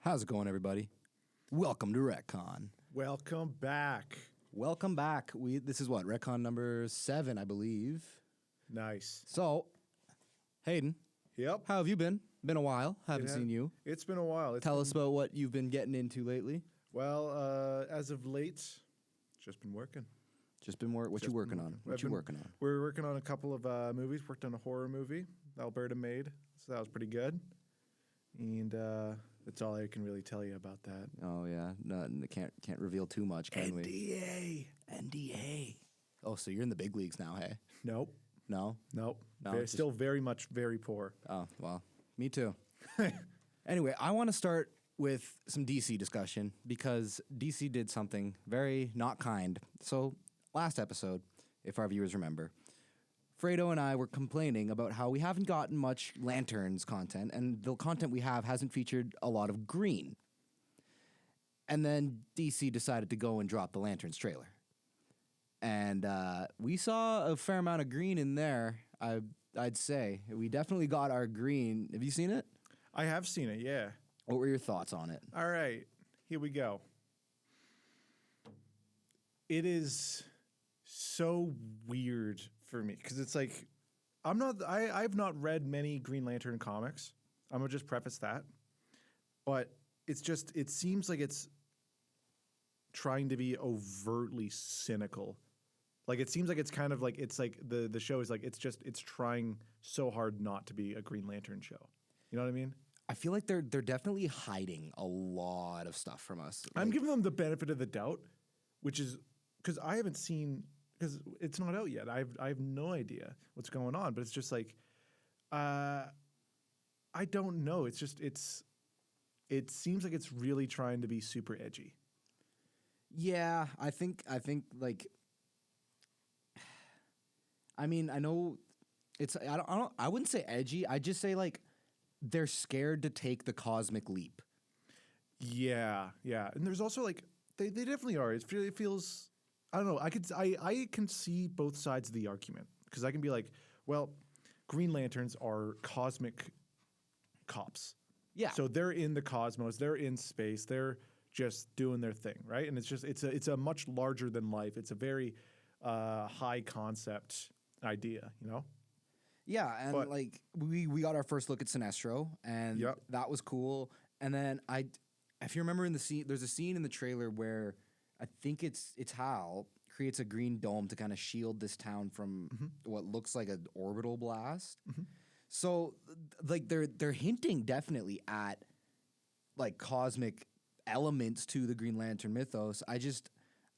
How's it going, everybody? Welcome to Retcon. Welcome back. Welcome back. This is what, Retcon number 7, I believe. Nice. So, Hayden, Yep. how have you been? Been a while. Haven't seen you. It's been a while. Tell us about what you've been getting into lately. Well, as of late, just been working. Just been what you working on? What you working on? We're working on a couple of movies. Worked on a horror movie Alberta made, so that was pretty good. And that's all I can really tell you about that. Oh yeah, can't reveal too much, can NDA. NDA. Oh, so you're in the big leagues now, hey? Nope. No. Still very much very poor. Oh well, me too. Anyway, I want to start with some DC discussion because DC did something very not kind. So last episode, if our viewers remember, Fredo and I were complaining about how we haven't gotten much Lanterns content, and the content we have hasn't featured a lot of green. And then DC decided to go and drop the Lanterns trailer. And we saw a fair amount of green in there, I'd say. We definitely got our green. Have you seen it? I have seen it, yeah. What were your thoughts on it? All right, here we go. It is so weird for me because it's like I've not read many Green Lantern comics. I'm gonna just preface that, but it seems like it's trying to be overtly cynical. Like it seems like it's kind of like it's like the show is like it's trying so hard not to be a Green Lantern show. You know what I mean? I feel like they're definitely hiding a lot of stuff from us. I'm giving them the benefit of the doubt, which is because I haven't seen. Because it's not out yet. I have no idea what's going on. But it's just like, I don't know. It seems like it's really trying to be super edgy. Yeah, I think like, I mean, I know it's I wouldn't say edgy. I just say like they're scared to take the cosmic leap. Yeah. And there's also like they definitely are. It feels. I don't know. I can see both sides of the argument because I can be like, well, Green Lanterns are cosmic cops. Yeah. So they're in the cosmos. They're in space. They're just doing their thing, right? And it's a much larger than life. It's a very high concept idea, you know? Yeah, and like we got our first look at Sinestro, and that was cool. And then if you remember in the scene, there's a scene in the trailer where I think it's Hal creates a green dome to kind of shield this town from what looks like an orbital blast. Mm-hmm. So like they're hinting definitely at like cosmic elements to the Green Lantern mythos. I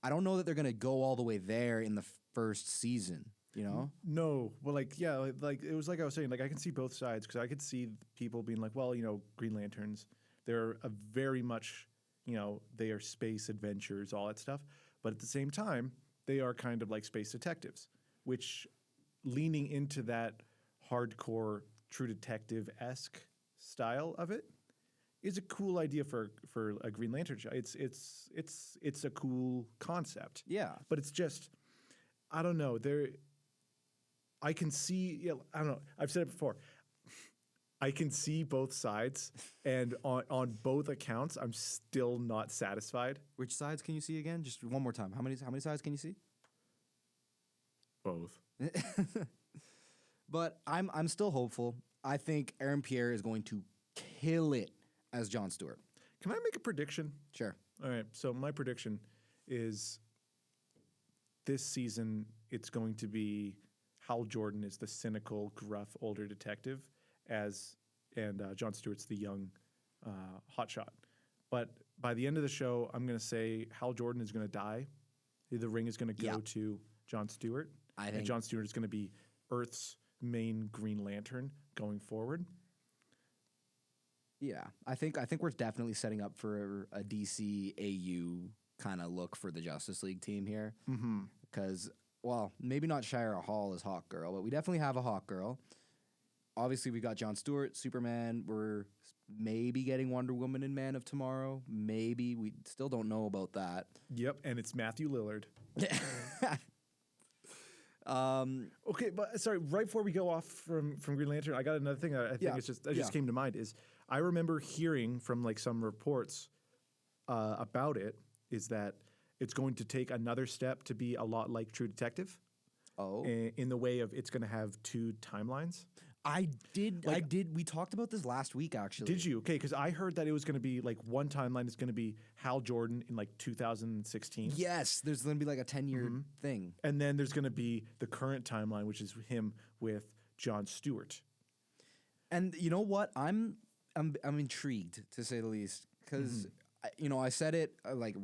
don't know that they're gonna go all the way there in the first season. You know? No. Well, like it was like I was saying. Like I can see both sides because I could see people being like, well, you know, Green Lanterns, they're a very much. You know, they are space adventures, all that stuff. But at the same time, they are kind of like space detectives, which leaning into that hardcore True Detective-esque style of it is a cool idea for a Green Lantern show. It's a cool concept. Yeah. But it's just, I don't know. I can see, I don't know. I've said it before. I can see both sides, and on both accounts, I'm still not satisfied. Which sides can you see again? Just one more time. How many sides can you see? Both. But I'm still hopeful. I think Aaron Pierre is going to kill it as Jon Stewart. Can I make a prediction? Sure. All right. So my prediction is this season it's going to be Hal Jordan is the cynical, gruff, older detective. And Jon Stewart's the young hotshot. But by the end of the show, I'm going to say Hal Jordan is going to die. The ring is going to go to Jon Stewart. And Jon Stewart is going to be Earth's main Green Lantern going forward. Yeah, I think we're definitely setting up for a DC AU kind of look for the Justice League team here. Because, well, maybe not Shira Hall as Hawk Girl, but we definitely have a Hawk Girl. Obviously, we got Jon Stewart, Superman. We're maybe getting Wonder Woman and Man of Tomorrow. Maybe. We still don't know about that. Yep, and it's Matthew Lillard. Okay, but sorry, right before we go off from Green Lantern, I got another thing that I think just came to mind is I remember hearing from like some reports about it is that it's going to take another step to be a lot like True Detective. Oh, In the way of it's going to have 2 timelines. I did. We talked about this last week, actually. Did you? Okay, because I heard that it was going to be like one timeline is going to be Hal Jordan in like 2016. Yes, there's going to be like a 10-year thing. And then there's going to be the current timeline, which is him with Jon Stewart. And you know what? I'm intrigued, to say the least, because I said it like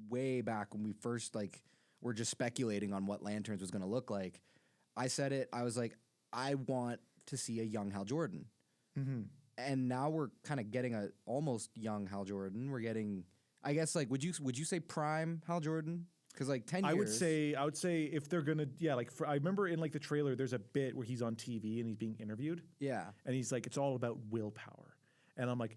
way back when we first like were just speculating on what Lanterns was going to look like. I said it. I was like, I want to see a young Hal Jordan. And now we're kind of getting a almost young Hal Jordan. We're getting, I guess, like, would you say prime Hal Jordan? Because like 10 years. I would say if they're gonna, I remember in like the trailer, there's a bit where he's on TV and he's being interviewed. Yeah. And he's like, it's all about willpower. And I'm like,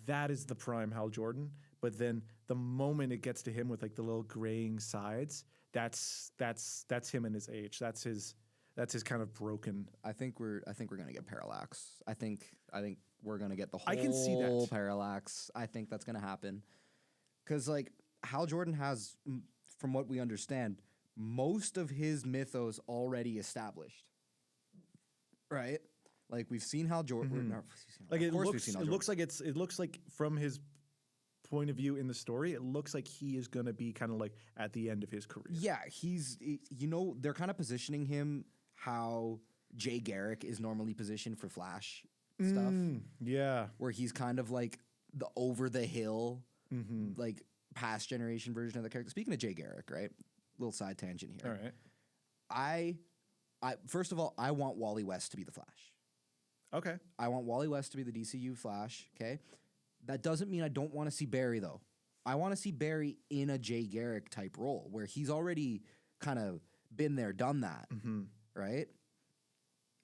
that is the prime Hal Jordan. But then the moment it gets to him with like the little graying sides, that's him and his age. That's his kind of broken. I think we're gonna get Parallax. I think we're gonna get the whole I can see that. Parallax. I think that's gonna happen. Because like Hal Jordan has, from what we understand, most of his mythos already established. Right? Like we've seen Hal Jordan. Like it looks like from his point of view in the story, it looks like he is going to be kind of like at the end of his career. Yeah, they're kind of positioning him how Jay Garrick is normally positioned for Flash stuff. Yeah. Where he's kind of like the over the hill, like past generation version of the character. Speaking of Jay Garrick, right? Little side tangent here. All right. I first of all, I want Wally West to be the Flash. Okay. I want Wally West to be the DCU Flash, okay? That doesn't mean I don't want to see Barry, though. I want to see Barry in a Jay Garrick type role where he's already kind of been there, done that, right?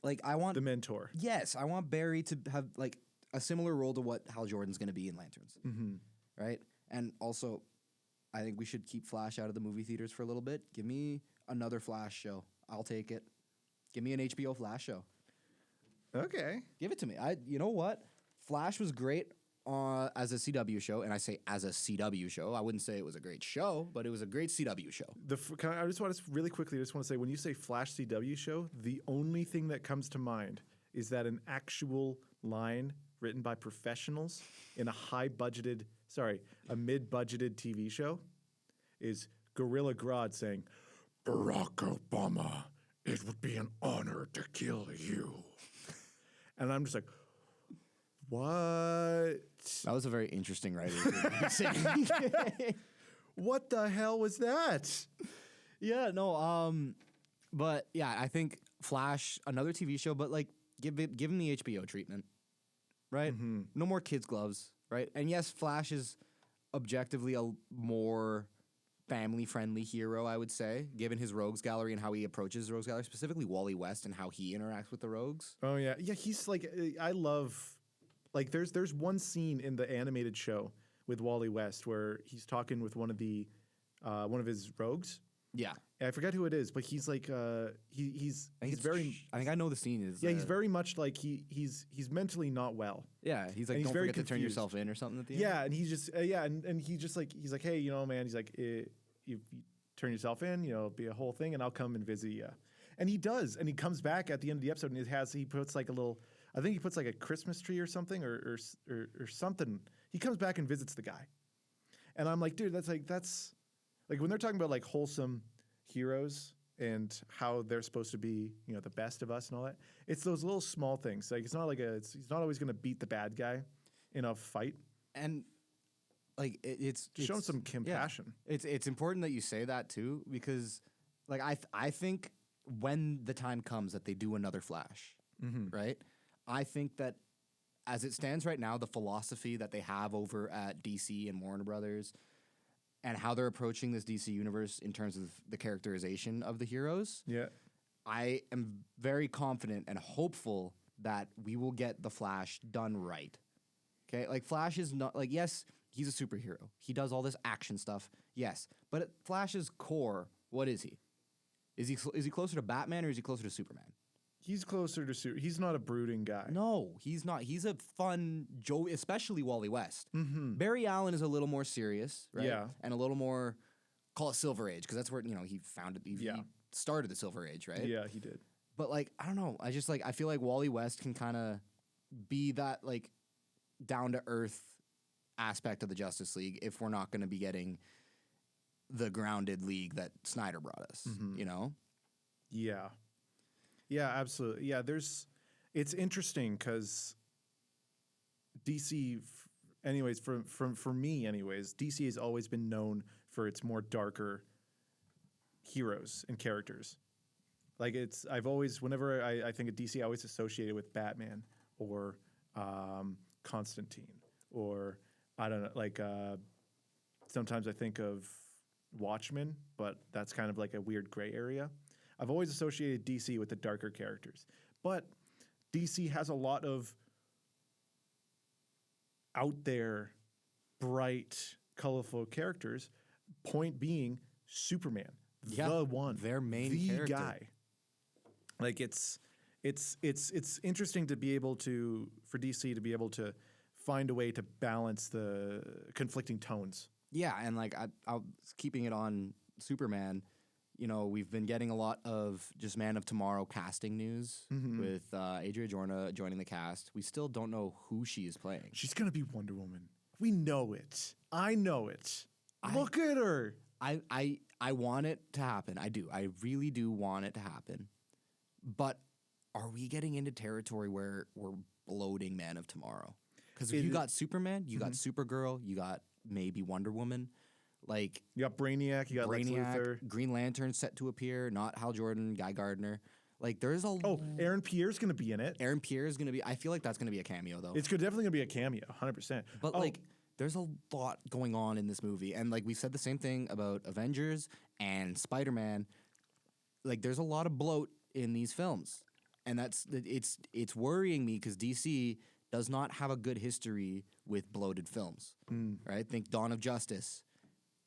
Like, I want... The mentor. Yes, I want Barry to have, like, a similar role to what Hal Jordan's going to be in Lanterns, right? And also, I think we should keep Flash out of the movie theaters for a little bit. Give me another Flash show. I'll take it. Give me an HBO Flash show. Okay. Give it to me. You know what? Flash was great as a CW show, and I say as a CW show. I wouldn't say it was a great show, but it was a great CW show. I just want to really quickly. I just want to say, when you say Flash CW show, the only thing that comes to mind is that an actual line written by professionals in a mid-budgeted TV show is Gorilla Grodd saying, "Barack Obama, it would be an honor to kill you." And I'm just like, what? That was a very interesting writer. What the hell was that? Yeah, no, but yeah, I think Flash, another TV show, but like give him the HBO treatment, right? No more kids' gloves, right? And yes, Flash is objectively a more family-friendly hero, I would say, given his rogues gallery and how he approaches the rogues gallery, specifically Wally West and how he interacts with the rogues. Oh yeah, he's like, I love, like there's one scene in the animated show with Wally West where he's talking with one of his rogues. Yeah, I forget who it is, but he's like he's very. I think I know the scene is. Yeah, he's very much like he's mentally not well. Yeah, he's like, don't forget to turn yourself in or something at the end. Yeah, and he's just and he's just like, he's like, hey, man, he's like, you turn yourself in, it'll be a whole thing, and I'll come and visit you. And he does, and he comes back at the end of the episode, and he puts like a little, I think he puts like a Christmas tree or something or something. He comes back and visits the guy, and I'm like, dude, that's like when they're talking about like wholesome heroes and how they're supposed to be, the best of us and all that. It's those little small things. Like it's not he's not always going to beat the bad guy in a fight. And like it's showing some compassion. Yeah. It's important that you say that too, because like I think when the time comes that they do another Flash, right? I think that as it stands right now, the philosophy that they have over at DC and Warner Brothers and how they're approaching this DC universe in terms of the characterization of the heroes, I am very confident and hopeful that we will get the Flash done right. Okay? Like Flash is not like, yes, he's a superhero. He does all this action stuff. Yes. But at Flash's core, what is he? Is he closer to Batman or is he closer to Superman? He's closer to he's not a brooding guy. No, he's not. He's a fun Joe, especially Wally West. Barry Allen is a little more serious, right? Yeah. And a little more, call it Silver Age, because that's where, he founded, he started the Silver Age, right? Yeah, he did. But, like, I don't know. I just, like, I feel like Wally West can kind of be that, like, down-to-earth aspect of the Justice League if we're not going to be getting the grounded league that Snyder brought us, you know? Yeah. Yeah, absolutely. Yeah, it's interesting because DC, anyways, for me, anyways, DC has always been known for its more darker heroes and characters. Like I've always, whenever I think of DC, I always associate it with Batman or Constantine or I don't know, like sometimes I think of Watchmen, but that's kind of like a weird gray area. I've always associated DC with the darker characters, but DC has a lot of out there, bright, colorful characters. Point being, Superman, the one, their main the character. guy. Like it's interesting to be able to, for DC to be able to find a way to balance the conflicting tones. Yeah, and like I'll keeping it on Superman. We've been getting a lot of just Man of Tomorrow casting news with Adria Jorna joining the cast. We still don't know who she is playing. She's gonna be Wonder Woman. We know it. I know it. Look at her. I want it to happen. I do. I really do want it to happen. But are we getting into territory where we're bloating Man of Tomorrow? Because if you got Superman, you got Supergirl, you got maybe Wonder Woman. Like you got Brainiac, you got Lex Luthor. Green Lantern set to appear, not Hal Jordan, Guy Gardner. Like there's Aaron Pierre's going to be in it. Aaron Pierre is going to be. I feel like that's going to be a cameo though. It's definitely going to be a cameo, 100%. But like there's a lot going on in this movie, and like we said the same thing about Avengers and Spider-Man. Like there's a lot of bloat in these films, and it's worrying me because DC does not have a good history with bloated films. Right? Think Dawn of Justice.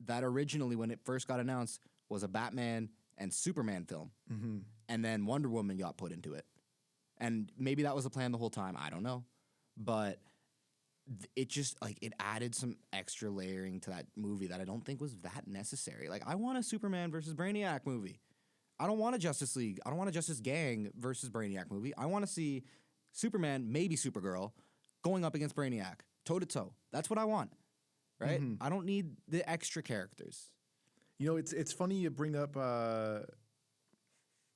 That originally, when it first got announced, was a Batman and Superman film. And then Wonder Woman got put into it. And maybe that was the plan the whole time. I don't know. But it just, like, it added some extra layering to that movie that I don't think was that necessary. Like, I want a Superman versus Brainiac movie. I don't want a Justice League. I don't want a Justice Gang versus Brainiac movie. I want to see Superman, maybe Supergirl, going up against Brainiac, toe-to-toe. That's what I want. Right? I don't need the extra characters. It's funny you bring up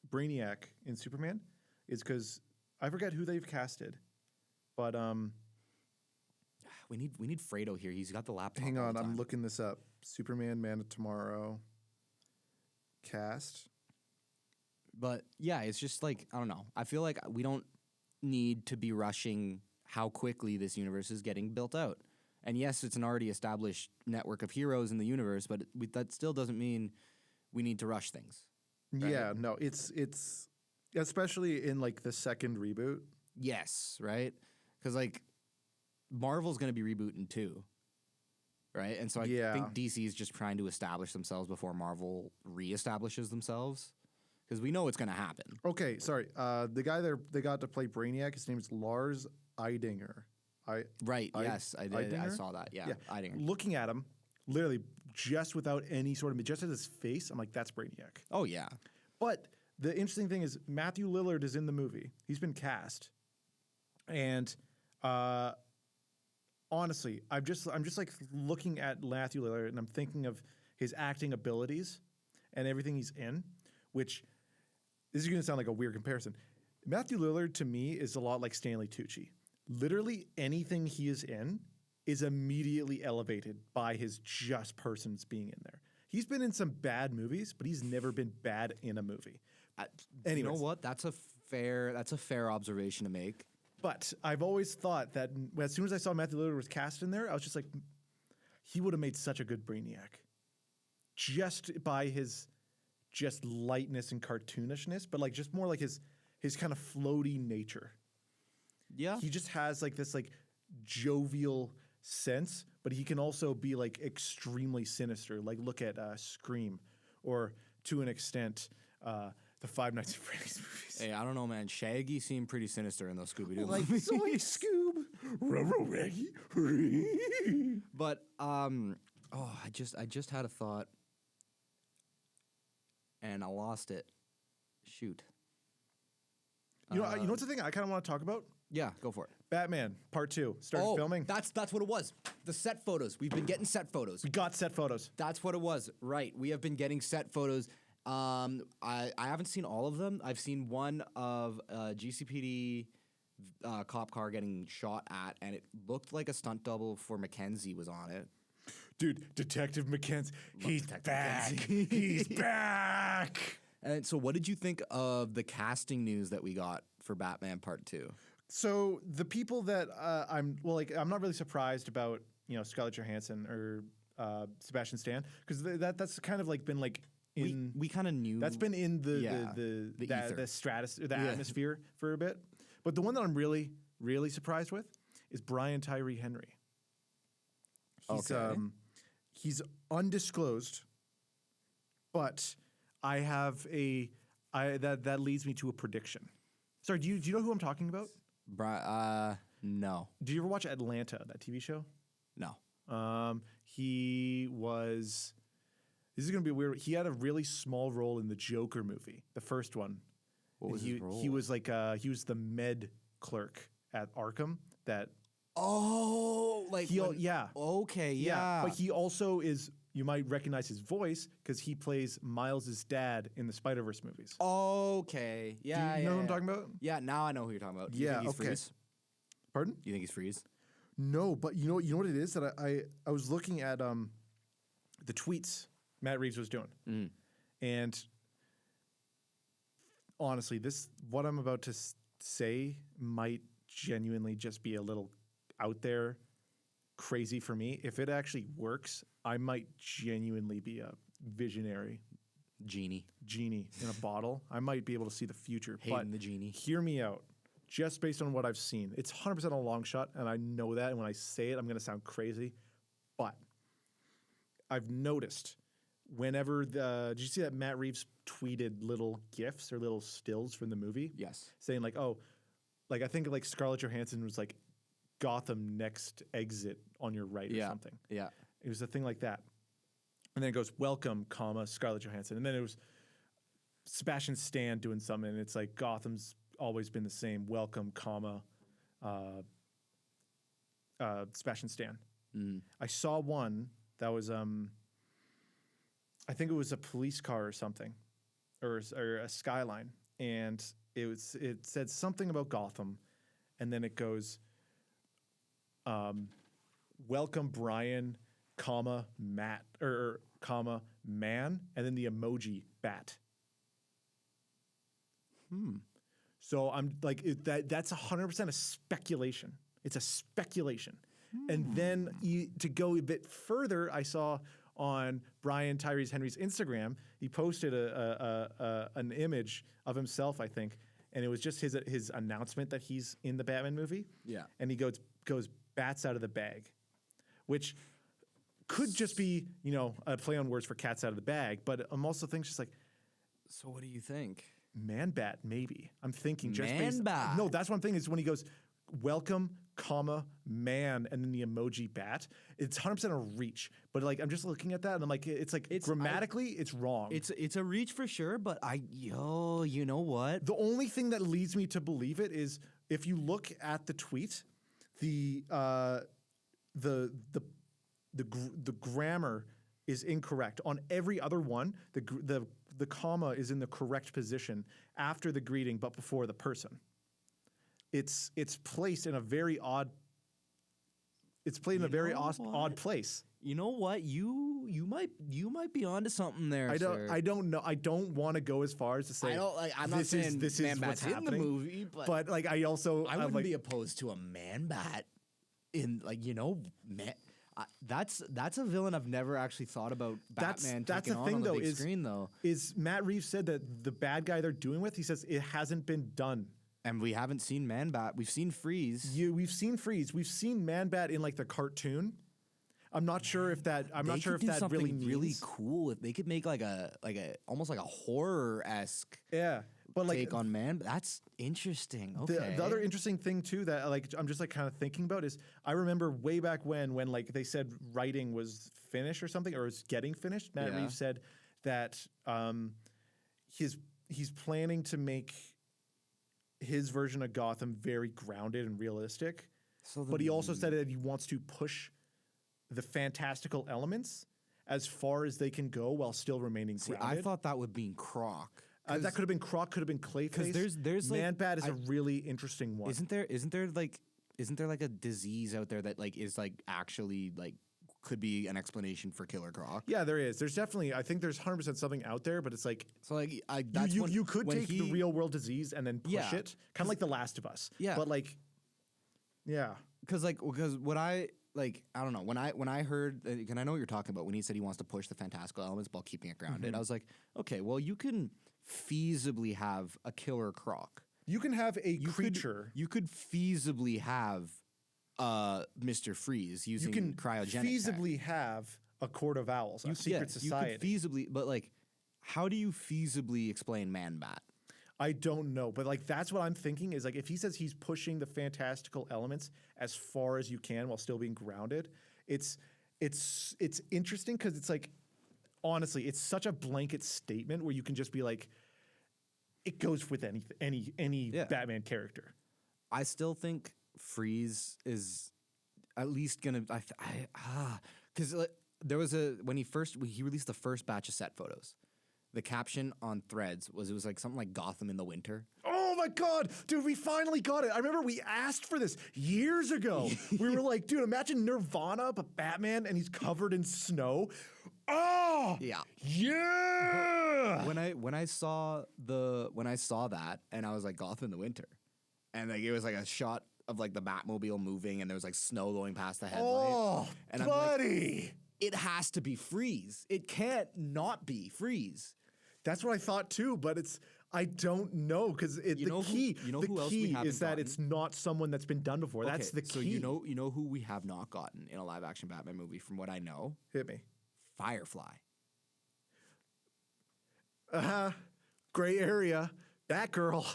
Brainiac in Superman. Is because I forget who they've casted, but we need Fredo here. He's got the laptop. Hang on, I'm looking this up. Superman, Man of Tomorrow, cast. But yeah, it's just like I don't know. I feel like we don't need to be rushing how quickly this universe is getting built out. And yes, it's an already established network of heroes in the universe, but that still doesn't mean we need to rush things. Right? Yeah, no, it's especially in like the second reboot. Yes, right? Because like Marvel's going to be rebooting too, right? And so I think DC is just trying to establish themselves before Marvel reestablishes themselves, because we know it's going to happen. Okay, sorry. The guy they got to play Brainiac, his name is Lars Eidinger. Yes, I did. Eidinger? I saw that. Yeah, Eidinger. Looking at him, literally just without any sort of, just at his face, I'm like, that's Brainiac. Oh yeah. But the interesting thing is Matthew Lillard is in the movie. He's been cast, and honestly, I'm just like looking at Matthew Lillard, and I'm thinking of his acting abilities and everything he's in. Which this is going to sound like a weird comparison. Matthew Lillard to me is a lot like Stanley Tucci. Literally anything he is in is immediately elevated by his just persons being in there. He's been in some bad movies, but he's never been bad in a movie. You know what? That's a fair observation to make. But I've always thought that as soon as I saw Matthew Lillard was cast in there, I was just like, he would have made such a good Brainiac. Just by his just lightness and cartoonishness, but like just more like his kind of floaty nature. Yeah. He just has like this like jovial sense, but he can also be like extremely sinister. Like look at Scream, or to an extent the Five Nights at Freddy's movies. Hey, I don't know, man. Shaggy seemed pretty sinister in those Scooby-Doo Like movies. Zoink Scoob, Raggy. But I just had a thought, and I lost it. Shoot. You know what's the thing I kind of want to talk about? Yeah, go for it. Batman Part 2 started filming. That's what it was. The set photos. We've been getting set photos. We got set photos. That's what it was. Right. We have been getting set photos. I haven't seen all of them. I've seen one of GCPD cop car getting shot at, and it looked like a stunt double for Mackenzie was on it. Dude, Detective Mackenzie, he's Detective back. Mackenzie. He's back. And so, what did you think of the casting news that we got for Batman Part 2? So the people that I'm not really surprised about, Scarlett Johansson or Sebastian Stan, because that's kind of like been like in we kind of knew that's been in the ether. stratosphere, the atmosphere for a bit. But the one that I'm really really surprised with is Brian Tyree Henry. He's undisclosed, but I have that leads me to a prediction. Sorry, do you know who I'm talking about? No. Do you ever watch Atlanta, that TV show? No. He was. This is gonna be weird. He had a really small role in the Joker movie, the first one. What was his role? He was like he was the med clerk at Arkham. That Okay, yeah. But he also is. You might recognize his voice because he plays Miles' dad in the Spider-Verse movies. Okay, yeah. Do you know who I'm talking about? Yeah, now I know who you're talking about. Do you think he's Freeze? Pardon? You think he's Freeze? No, but you know what it is that I was looking at the tweets Matt Reeves was doing, and honestly, what I'm about to say might genuinely just be a little out there, crazy for me. If it actually works, I might genuinely be a visionary Genie in a bottle. I might be able to see the future. Hayden the genie. Hear me out. Just based on what I've seen, it's 100% a long shot, and I know that. And when I say it, I'm going to sound crazy, but I've noticed whenever did you see that Matt Reeves tweeted little gifs or little stills from the movie? Yes. Saying like, I think like Scarlett Johansson was like, Gotham next exit on your right or something. Yeah. It was a thing like that. And then it goes, welcome, Scarlett Johansson. And then it was Sebastian Stan doing something, and it's like, Gotham's always been the same. Welcome, Sebastian Stan. I saw one that was, I think it was a police car or something, or a skyline, and it said something about Gotham, and then it goes, welcome Brian, Matt, or man, and then the emoji bat. So I'm like, that's 100% a speculation. It's a speculation. And then to go a bit further, I saw on Brian Tyree Henry's Instagram, he posted an image of himself, I think, and it was just his announcement that he's in the Batman movie. Yeah. And he goes bats out of the bag, which could just be, a play on words for cats out of the bag, but I'm also thinking just like, So what do you think? Man bat, maybe. I'm thinking just Man bat. No, that's what I'm thinking is when he goes, welcome, man, and then the emoji bat. It's 100% a reach. But like, I'm just looking at that and I'm like, it's grammatically, it's wrong. It's a reach for sure, but you know what? The only thing that leads me to believe it is if you look at the tweet, the grammar is incorrect. On every other one, the comma is in the correct position after the greeting, but before the person. It's placed in a very odd. It's played in a very odd place. You know what? You might be onto something there. I don't know. I don't want to go as far as to say. I'm not saying this man is what's bat's in the happening. movie, but like I wouldn't be opposed to a man bat in man. That's a villain I've never actually thought about. Batman taking on the big screen though. Is Matt Reeves said that the bad guy they're doing with? He says it hasn't been done. And we haven't seen Man Bat. We've seen Freeze. We've seen Freeze. We've seen Man Bat in like the cartoon. I'm not sure if that. I'm not They sure could if do that something really means. really cool. If they could make like a almost like a horror esque Yeah, but like take on man. That's interesting. Okay. the other interesting thing too that like I'm just like kind of thinking about is I remember way back when like they said writing was finished or something or was getting finished. Matt Yeah. Reeves said that he's planning to make his version of Gotham very grounded and realistic. So But he also said that he wants to push the fantastical elements as far as they can go while still remaining grounded. I thought that would be Croc. That could have been Croc, could have been Clayface. Because there's like Man-Bat is a really interesting one. isn't there like a disease out there that like is like actually like could be an explanation for Killer Croc? Yeah, there is. There's definitely. I think there's 100% something out there, but it's like So like that's you could when take the real world disease and then push Yeah. it, kind of like The Last of Us. Yeah. but like, yeah, because what I like I don't know when I heard and I know what you're talking about when he said he wants to push the fantastical elements while keeping it grounded. I was like, okay, well you can feasibly have a Killer Croc. you can have a You creature. you could feasibly have Mr. Freeze You using can cryogenic tech. feasibly have a court of owls, a secret society. You could feasibly, but like, how do you feasibly explain Man-Bat? I don't know, but like that's what I'm thinking is like if he says he's pushing the fantastical elements as far as you can while still being grounded, it's interesting because it's like honestly, it's such a blanket statement where you can just be like, it goes with any Yeah. Batman character. I still think Freeze is at least gonna. Because there was when he released the first batch of set photos. The caption on Threads was like something like Gotham in the winter. Oh my God, dude, we finally got it. I remember we asked for this years ago. We were like, dude, imagine Nirvana, but Batman, and he's covered in snow. Oh, Yeah. yeah. When I saw that and I was like Gotham in the winter, and like it was like a shot of like the Batmobile moving and there was like snow going past the headlight. Oh, and I'm like, buddy. it has to be Freeze. It can't not be Freeze. That's what I thought too, but I don't know because the key who else we is haven't that it's not someone that's been done before. That's the key. So you know who we have not gotten in a live action Batman movie from what I know? Hit me. Firefly. Gray area. Batgirl.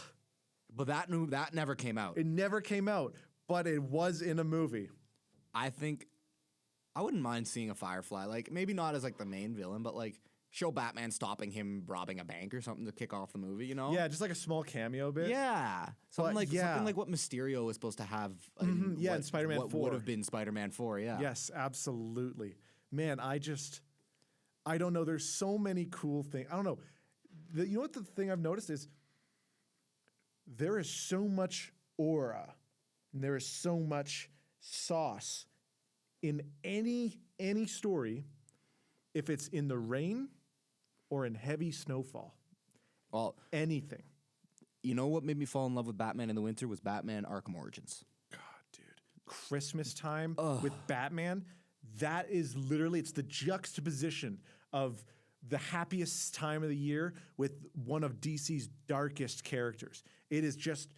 But that never came out. It never came out, but it was in a movie. I think I wouldn't mind seeing a Firefly. Like maybe not as like the main villain, but like show Batman stopping him robbing a bank or something to kick off the movie, you know? Yeah, just like a small cameo bit. Yeah. Something like what Mysterio was supposed to have in Spider-Man what 4. would have been Spider-Man 4, yeah. Yes, absolutely. Man, I don't know. There's so many cool things. I don't know. You know what the thing I've noticed is there is so much aura and there is so much sauce in any story if it's in the rain or in heavy snowfall. Well, Anything. you know what made me fall in love with Batman in the winter was Batman Arkham Origins. God, dude. Christmas time with Batman, that is literally, it's the juxtaposition of the happiest time of the year with one of DC's darkest characters. It is just,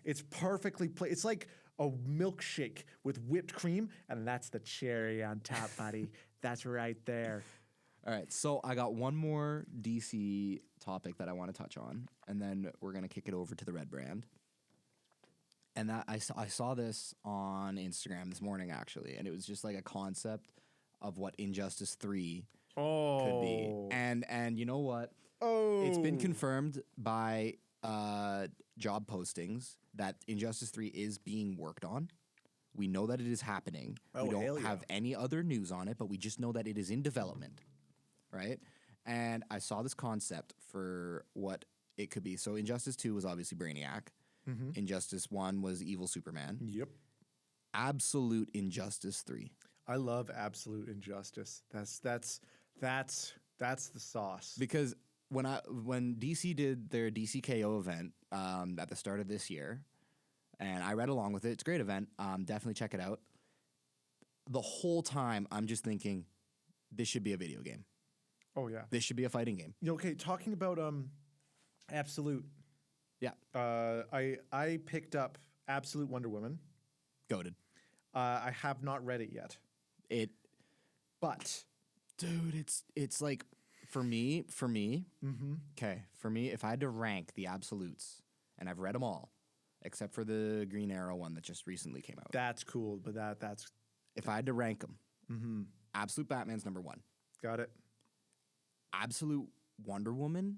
it's perfectly placed. It's like a milkshake with whipped cream, and that's the cherry on top, buddy. That's right there. All right, so I got one more DC topic that I want to touch on, and then we're gonna kick it over to the Red Brand. And that I saw this on Instagram this morning actually, and it was just like a concept of what Injustice 3 could be. And you know what? It's been confirmed by job postings that Injustice 3 is being worked on. We know that it is happening. We don't have any other news on it, but we just know that it is in development, right? And I saw this concept for what it could be. So Injustice 2 was obviously Brainiac. Injustice 1 was Evil Superman. Yep. Absolute Injustice 3. I love absolute injustice. That's the sauce. Because when DC did their DCKO event at the start of this year, and I read along with it, it's a great event. Definitely check it out. The whole time I'm just thinking, this should be a video game. Oh yeah. This should be a fighting game. Okay, talking about absolute. Yeah, I picked up Absolute Wonder Woman. goated. I have not read it yet. It, But dude, it's like for me. Okay, for me, if I had to rank the absolutes, and I've read them all, except for the Green Arrow one that just recently came out. that's cool. But that's If I had to rank them, Absolute Batman's number 1. got it. Absolute Wonder Woman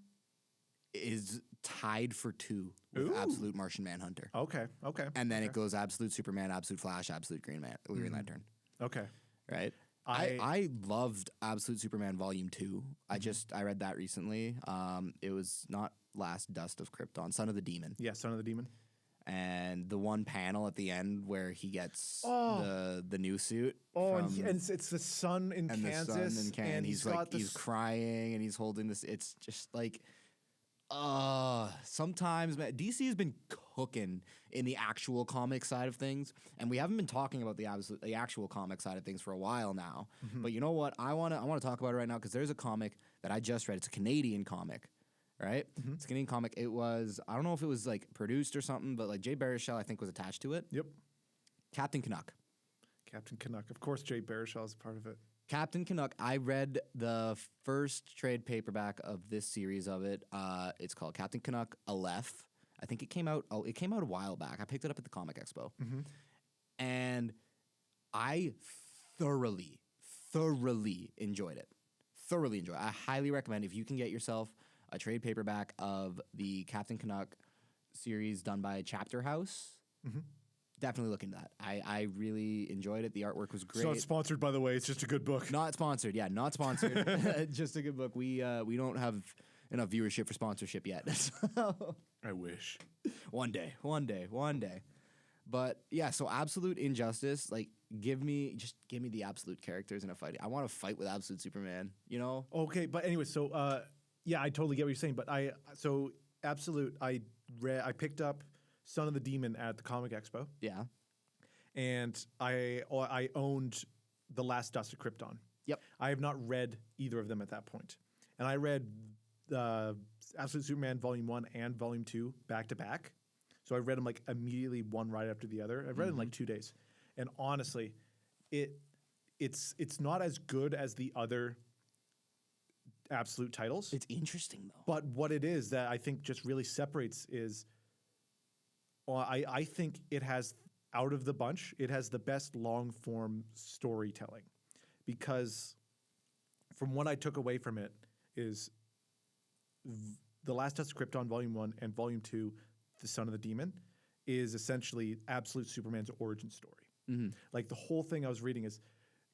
is tied for 2 with Ooh. Absolute Martian Manhunter. Okay. And then it goes Absolute Superman, Absolute Flash, Absolute Green Lantern. Okay. Right? I loved Absolute Superman Volume 2. I read that recently. It was not Last Dust of Krypton, Son of the Demon. Yeah, Son of the Demon. And the one panel at the end where he gets the new suit. And it's the sun in and Kansas. the sun in Kansas. And he's like he's crying and he's holding this. It's just like sometimes man, DC has been cooking in the actual comic side of things, and we haven't been talking about the actual comic side of things for a while now. But you know what? I want to talk about it right now because there's a comic that I just read. It's a Canadian comic. Right? It's a Canadian comic. It was, I don't know if it was like produced or something, but like Jay Baruchel, I think, was attached to it. Yep. Captain Canuck. Captain Canuck. Of course, Jay Baruchel is a part of it. Captain Canuck. I read the first trade paperback of this series of it. It's called Captain Canuck Aleph. I think it came out. Oh, it came out a while back. I picked it up at the Comic Expo, and I thoroughly enjoyed it. I highly recommend if you can get yourself a trade paperback of the Captain Canuck series done by Chapter House. Definitely look into that. I really enjoyed it. The artwork was great. It's not sponsored, by the way. It's just a good book. Not sponsored. Yeah, not sponsored. Just a good book. We don't have enough viewership for sponsorship yet. So I wish. One day. But yeah, so Absolute Injustice, like give me the absolute characters in a fight. I want to fight with Absolute Superman, you know? Okay, but anyway, so yeah, I totally get what you're saying. But Absolute, I picked up Son of the Demon at the Comic Expo. Yeah. And I owned The Last Dust of Krypton. Yep. I have not read either of them at that point. And I read Absolute Superman Volume 1 and Volume 2 back to back. So I read them like immediately, one right after the other. I read it in like 2 days. And honestly, it's not as good as the other Absolute titles. It's interesting though. But what it is that I think just really separates is I think it has, out of the bunch, it has the best long form storytelling. Because from what I took away from it is The Last Dust of Krypton Volume 1 and Volume 2, The Son of the Demon, is essentially Absolute Superman's origin story. Like the whole thing I was reading is,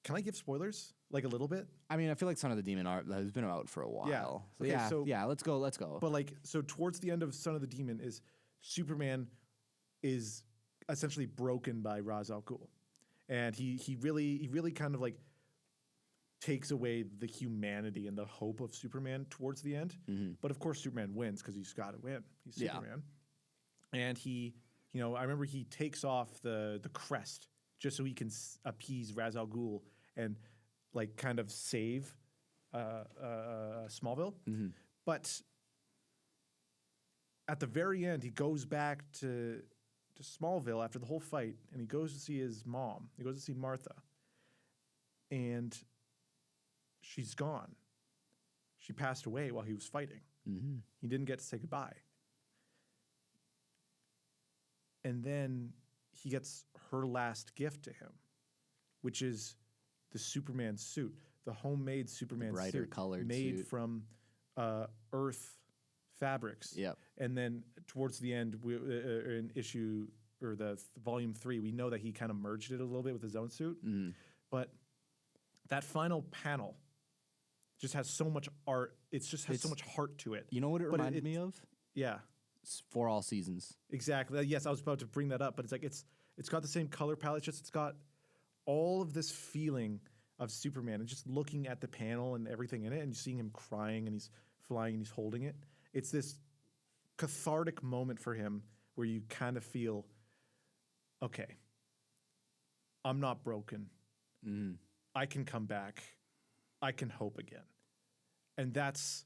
can I give spoilers? Like a little bit? I mean, I feel like Son of the Demon has been out for a while. Yeah. So Okay, yeah, let's go. But like, so towards the end of Son of the Demon is Superman is essentially broken by Ra's al Ghul. And he really kind of like takes away the humanity and the hope of Superman towards the end. But of course Superman wins because he's got to win. He's Superman. And he, you know, I remember he takes off the crest just so he can appease Ra's al Ghul and like kind of save Smallville. But at the very end, he goes back to Smallville after the whole fight, and he goes to see his mom. He goes to see Martha, and she's gone. She passed away while he was fighting. He didn't get to say goodbye. And then he gets her last gift to him, which is the Superman suit, the homemade Superman brighter suit colored made suit. from Earth fabrics. Yep. And then towards the end, in issue or the volume 3, we know that he kind of merged it a little bit with his own suit. But that final panel just has so much art. It just has so much heart to it. You know what it reminded me of? Yeah. It's For All Seasons. Exactly. Yes, I was about to bring that up, but it's like it's got the same color palette. It's got all of this feeling of Superman, and just looking at the panel and everything in it, and seeing him crying, and he's flying, and he's holding it. It's this cathartic moment for him where you kind of feel, okay, I'm not broken. I can come back. I can hope again. And that's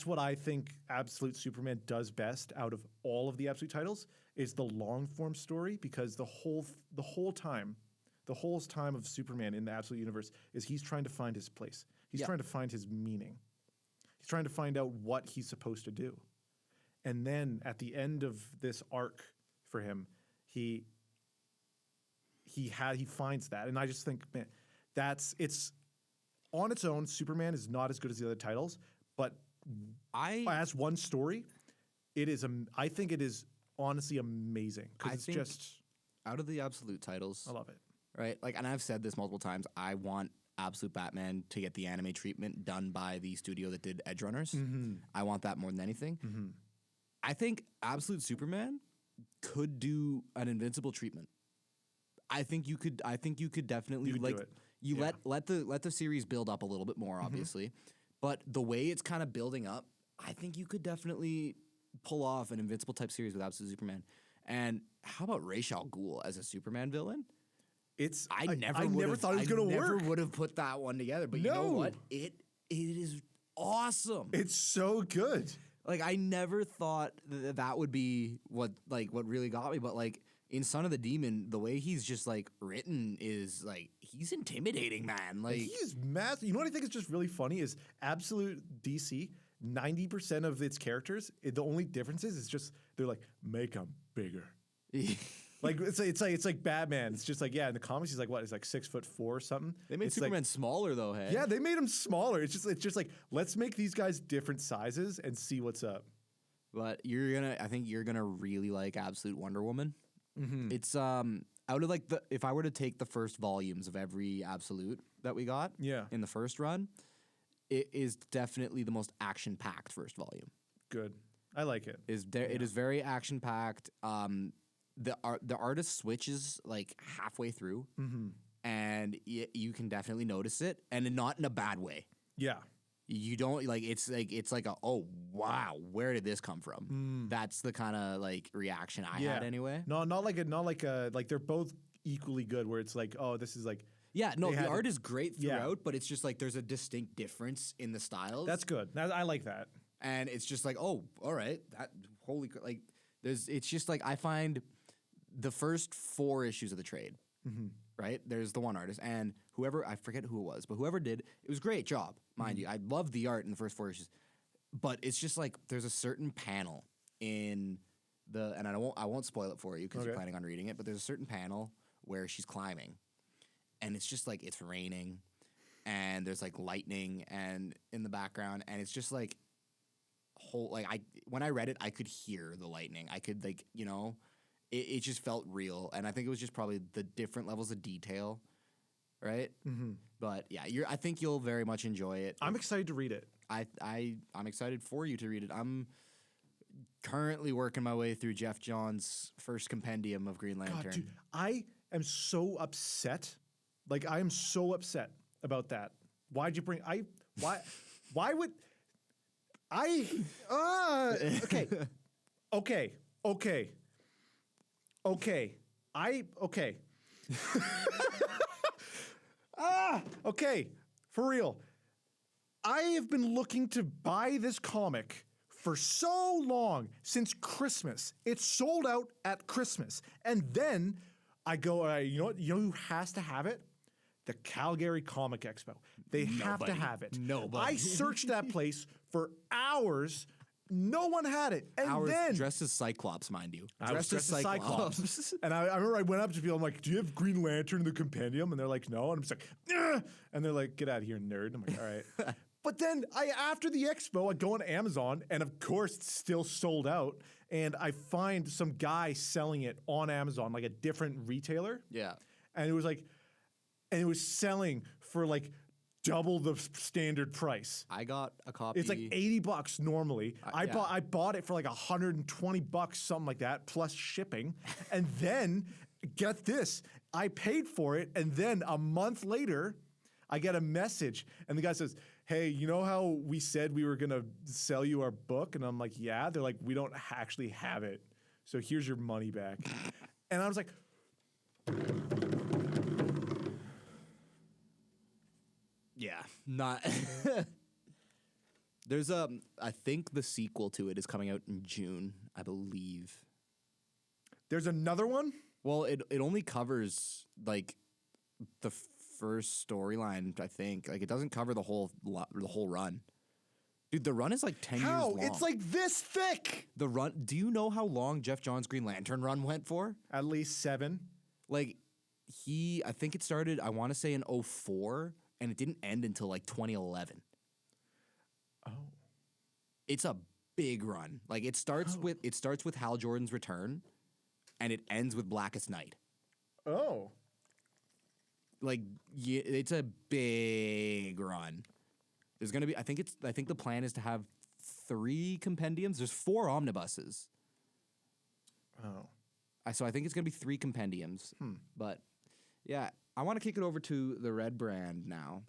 what I think Absolute Superman does best out of all of the Absolute titles, is the long form story, because the whole time the whole time of Superman in the Absolute Universe is he's trying to find his place. He's trying to find his meaning. He's trying to find out what he's supposed to do. And then at the end of this arc for him, he finds that. And I just think, man, it's on its own. Superman is not as good as the other titles, but as one story, it is. I think it is honestly amazing because it's just out of the Absolute titles. I love it. Right, like, and I've said this multiple times. I want Absolute Batman to get the anime treatment done by the studio that did Edge Runners. I want that more than anything. I think Absolute Superman could do an Invincible treatment. I think you could definitely let the series build up a little bit more, obviously, but the way it's kind of building up, I think you could definitely pull off an Invincible type series with Absolute Superman. And how about Ra's al Ghul as a Superman villain? I never thought it was going to work. I never would have put that one together, but you know what? It is awesome. It's so good. Like, I never thought that would be what really got me, but like in Son of the Demon, the way he's just like written is like he's intimidating, man. Like he's massive. You know what I think is just really funny is Absolute DC. 90% of its characters, the only difference is just they're like make them bigger. Like it's like Batman. It's just like in the comics he's like what? He's like 6'4" or something. They made Superman smaller though, hey? Yeah, they made him smaller. It's just like let's make these guys different sizes and see what's up. But I think you're gonna really like Absolute Wonder Woman. It's out of like if I were to take the first volumes of every Absolute that we got in the first run, it is definitely the most action packed first volume. Good, I like it. It is very action packed. The artist switches like halfway through, and you can definitely notice it, and not in a bad way. Yeah, you don't like it's like a oh wow, where did this come from? That's the kind of like reaction I had anyway. No, not like they're both equally good. Where it's like oh, this is like the art is great throughout, but it's just like there's a distinct difference in the styles. That's good. I like that, and it's just like oh, all right, it's just like I find. The first 4 issues of the trade, right? There's the one artist, and I forget who it was, but whoever did, it was a great job, mind you. I love the art in the first 4 issues, but it's just like there's a certain panel in and I won't spoil it for you because you're planning on reading it, but there's a certain panel where she's climbing, and it's just like it's raining, and there's like lightning and in the background, and it's just like when I read it, I could hear the lightning. I could It just felt real, and I think it was just probably the different levels of detail, right? But yeah, I think you'll very much enjoy it. I'm excited to read it. I'm excited for you to read it. I'm currently working my way through Jeff Johns' first compendium of Green Lantern. God, dude, I am so upset. Like I am so upset about that. Why'd you bring? Why would I? Okay. Okay. For real. I have been looking to buy this comic for so long, since Christmas. It's sold out at Christmas. And then I go, you know what? You know who has to have it? The Calgary Comic Expo. They have to have it. Nobody. I searched that place for hours. No one had it. And then dressed as Cyclops, mind you. Dressed as Cyclops. And I remember I went up to people, I'm like, do you have Green Lantern in the compendium? And they're like, no. And I'm just like, ugh! And they're like, get out of here, nerd. I'm like, all right. But then after the expo, I go on Amazon, and of course it's still sold out. And I find some guy selling it on Amazon, like a different retailer. Yeah. And it was selling for like double the standard price. I got a copy. It's like $80 normally. I bought it for like $120, something like that, plus shipping. And then get this, I paid for it, and then a month later, I get a message, and the guy says, "Hey, you know how we said we were gonna sell you our book?" And I'm like, "Yeah." They're like, "We don't actually have it, so here's your money back." And I was like, yeah, not. There's I think the sequel to it is coming out in June, I believe. There's another one? Well, it only covers like the first storyline, I think. Like, it doesn't cover the whole run. Dude, the run is like 10 years long. It's like this thick. The run. Do you know how long Jeff Johns' Green Lantern run went for? At least 7. Like, I think it started, I want to say in 2004, and it didn't end until like 2011. Oh. It's a big run. Like, it starts with Hal Jordan's return, and it ends with Blackest Night. Oh. Like, yeah, it's a big run. There's gonna be. I think the plan is to have 3 compendiums. There's 4 omnibuses. Oh. So I think it's gonna be 3 compendiums. But yeah, I want to kick it over to the Red brand now,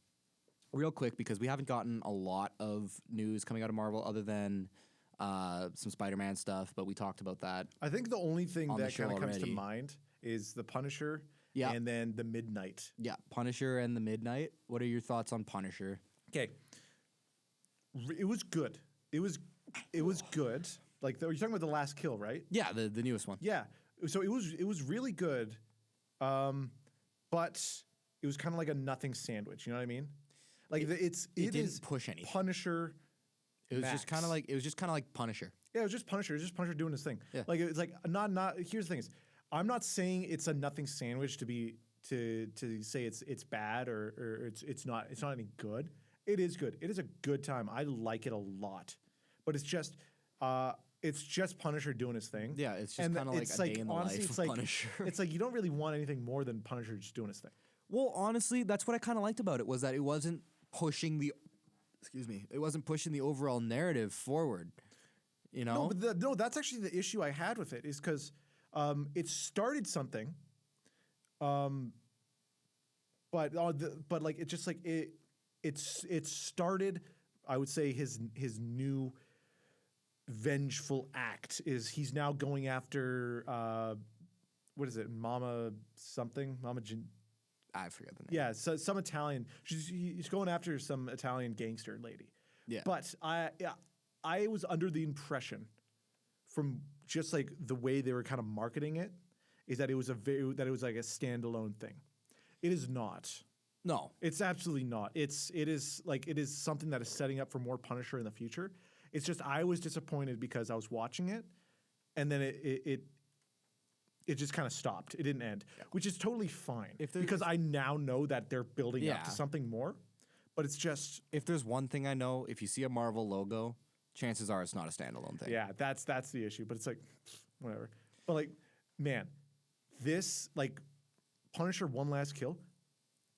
real quick, because we haven't gotten a lot of news coming out of Marvel other than some Spider-Man stuff. But we talked about that. I think the only thing On the that show kind of comes to already. mind is the Punisher. Yeah. And then the Midnight. Yeah, Punisher and the Midnight. What are your thoughts on Punisher? Okay. It was good. It was good. Like you're talking about the Last Kill, right? Yeah, the newest one. Yeah. So it was really good, but it was kind of like a nothing sandwich. You know what I mean? Like it didn't is push anything. Punisher. It was Max. just kind of like Punisher. Yeah, it was just Punisher. It was just Punisher doing his thing. Yeah. Like it's like not. Here's the thing: is I'm not saying it's a nothing sandwich to say it's bad or it's not any good. It is good. It is a good time. I like it a lot, but it's just Punisher doing his thing. Yeah, it's just And kind of like a day in the honestly, life it's of like, Punisher. It's like you don't really want anything more than Punisher just doing his thing. Well, honestly, that's what I kind of liked about it was that it wasn't pushing the overall narrative forward. You know? No, that's actually the issue I had with it is because it started something, but like it just like it started. I would say his new vengeful act is he's now going after what is it, Mama something, I forget the name. Yeah, so some Italian. He's going after some Italian gangster lady. Yeah. But I was under the impression from just like the way they were kind of marketing it is that it was like a standalone thing. It is not. No. It's absolutely not. It is something that is setting up for more Punisher in the future. It's just I was disappointed because I was watching it and then it just kind of stopped. It didn't end, which is totally fine because I now know that they're building up to something more. But it's just if there's one thing I know, if you see a Marvel logo, chances are it's not a standalone thing. Yeah, that's the issue. But it's like whatever. But like, man, this like Punisher One Last Kill.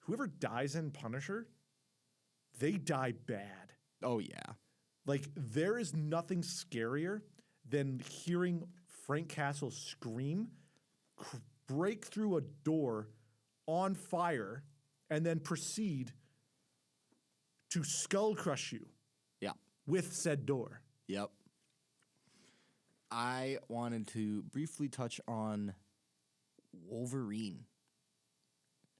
Whoever dies in Punisher, they die bad. Oh yeah. Like there is nothing scarier than hearing Frank Castle scream, break through a door on fire, and then proceed to skull crush you. Yeah. With said door. Yep. I wanted to briefly touch on Wolverine,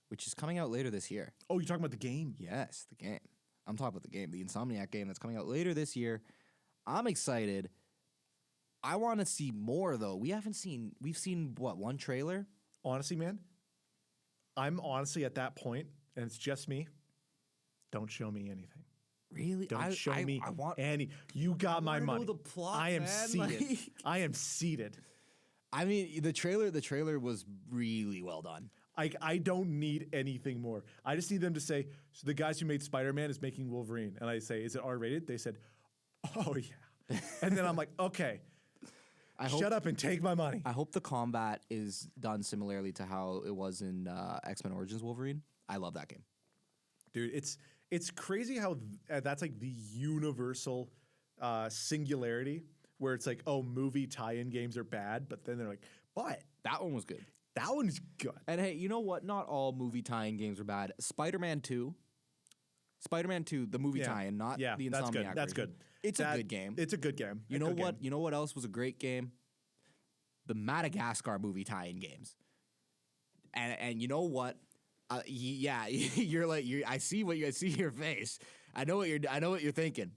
which is coming out later this year. Oh, you're talking about the game? Yes, the game. I'm talking about the game, the Insomniac game that's coming out later this year. I'm excited. I want to see more though. We've seen what, one trailer? Honestly, man, I'm honestly at that point, and it's just me. Don't show me anything. Really? Don't show me any. You got my money. Know the plot, I am man. seated. Like, I am seated. I mean, the trailer was really well done. I don't need anything more. I just need them to say, so the guys who made Spider-Man is making Wolverine. And I say, is it R-rated? They said, oh, yeah. And then I'm like, okay, shut up and take my money. I hope the combat is done similarly to how it was in X-Men Origins Wolverine. I love that game. Dude, it's crazy how that's like the universal singularity where it's like, oh, movie tie-in games are bad. But then they're like, but that one was good. That one's good. And hey, you know what? Not all movie tie-in games are bad. Spider-Man 2, the movie tie-in, not the Insomniac that's good. version. That's good. It's a good game. It's a good game. You know what? You know what else was a great game? The Madagascar movie tie-in games. And you know what? You're like I see your face. I know what you're thinking.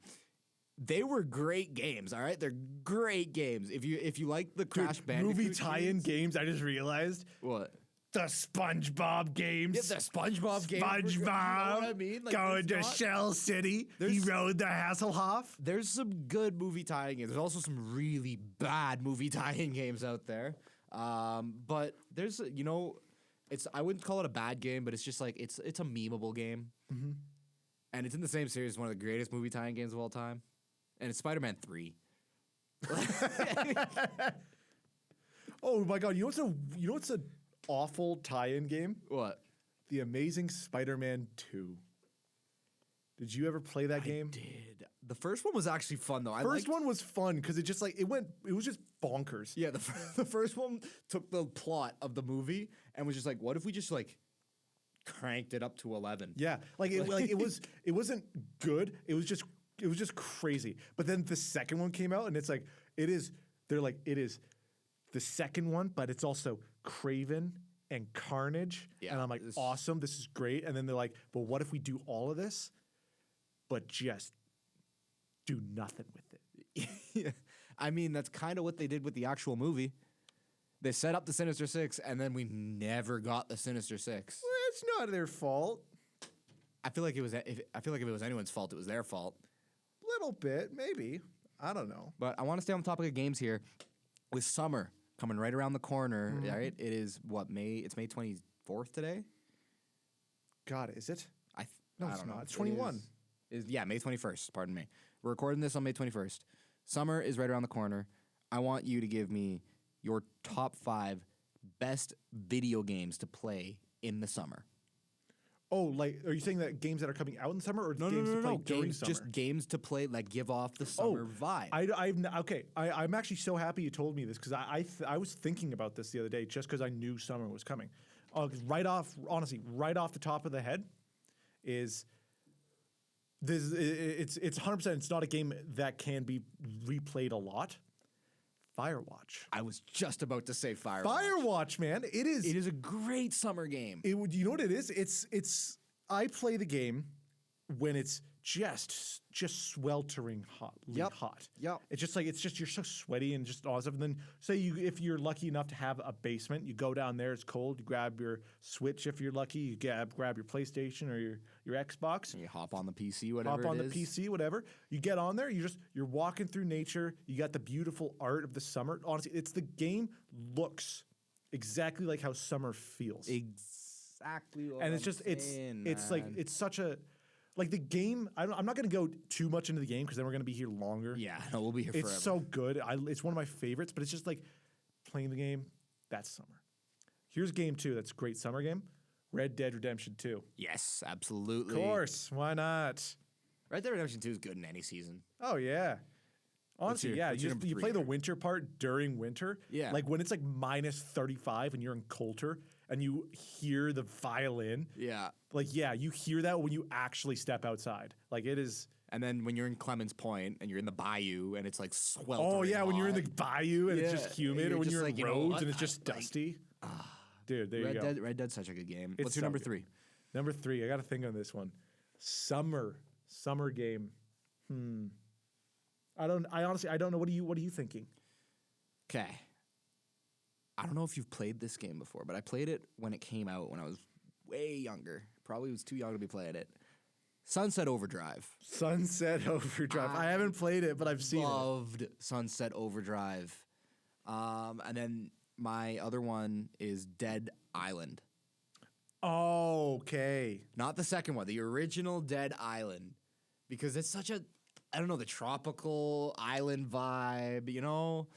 They were great games, all right? They're great games. If you like the Crash Bandicoot movie tie-in games, I just realized what? The SpongeBob games. Yeah, the SpongeBob game. SpongeBob. You know what I mean? Like, going to there's not- Shell City. He there's- rode the Hasselhoff. There's some good movie tie-in games. There's also some really bad movie tie-in games out there. But there's, I wouldn't call it a bad game, but it's just like it's a memeable game, and it's in the same series as one of the greatest movie tie-in games of all time, and it's Spider-Man 3. Oh my God! You know what's an awful tie-in game? What? The Amazing Spider-Man 2. Did you ever play that game? I did. The first one was actually fun though. First one was fun because it was just bonkers. Yeah, the first one took the plot of the movie and was just like, what if we just like cranked it up to 11? Yeah, it wasn't good. It was just crazy. But then the second one came out and it's like it is the second one, but it's also Craven and Carnage. Yeah, and I'm like, awesome, this is great. And then they're like, but what if we do all of this, but just do nothing with it? I mean, that's kind of what they did with the actual movie. They set up the Sinister Six, and then we never got the Sinister Six. Well, it's not their fault. I feel like if it was anyone's fault, it was their fault. Little bit, maybe. I don't know. But I want to stay on the topic of games here. With summer coming right around the corner, right? It is May? It's May 24th today. God, is it? No, it's not. It's 21. Yeah, May 21st. Pardon me. We're recording this on May 21st. Summer is right around the corner. I want you to give me your top 5 best video games to play in the summer. Oh, like, are you saying that games that are coming out in summer, or games to play during games, summer? just games to play, like give off the summer vibe. I'm actually so happy you told me this because I was thinking about this the other day just because I knew summer was coming. Right off the top of the head is this. It's 100%. It's not a game that can be replayed a lot. Firewatch. I was just about to say Firewatch. Firewatch, man, it is. It is a great summer game. You know what it is? It's. I play the game when it's just sweltering hot. Hot. Yep. It's just you're so sweaty and just awesome. And then if you're lucky enough to have a basement, you go down there. It's cold. You grab your Switch if you're lucky. You grab your PlayStation or your Xbox. And you hop on the PC, whatever. PC, whatever. You get on there. You're walking through nature. You got the beautiful art of the summer. Honestly, the game looks exactly like how summer feels. Exactly. And it's like it's such a. Like the game, I'm not going to go too much into the game because then we're going to be here longer. Yeah, no, we'll be here forever. It's so good. It's one of my favorites, but it's just like playing the game, that's summer. Here's game 2 that's a great summer game, Red Dead Redemption 2. Yes, absolutely. Of course, why not? Red Dead Redemption 2 is good in any season. Oh, yeah. Honestly, you play the winter part during winter. Yeah. Like when it's like minus 35 and you're in Coulter and you hear the violin. Yeah. Like, yeah, you hear that when you actually step outside. Like it is. And then when you're in Clemens Point and you're in the bayou and it's like sweltering. Oh, yeah, when you're in the hot. bayou and it's just humid, or when you're in like, you know roads what? and it's just dusty. Dude, there you go. Red Dead's such a good game. It's What's your so number good. 3? Number 3, I got to think on this one. Summer game. I honestly don't know. What are you thinking? Okay. I don't know if you've played this game before, but I played it when it came out when I was way younger. Probably was too young to be playing it. Sunset Overdrive. Sunset Overdrive. I haven't played it, but I've seen it. Loved Sunset Overdrive. And then my other one is Dead Island. Oh, okay. Not the second one, the original Dead Island. Because it's such a, I don't know, the tropical island vibe, you know?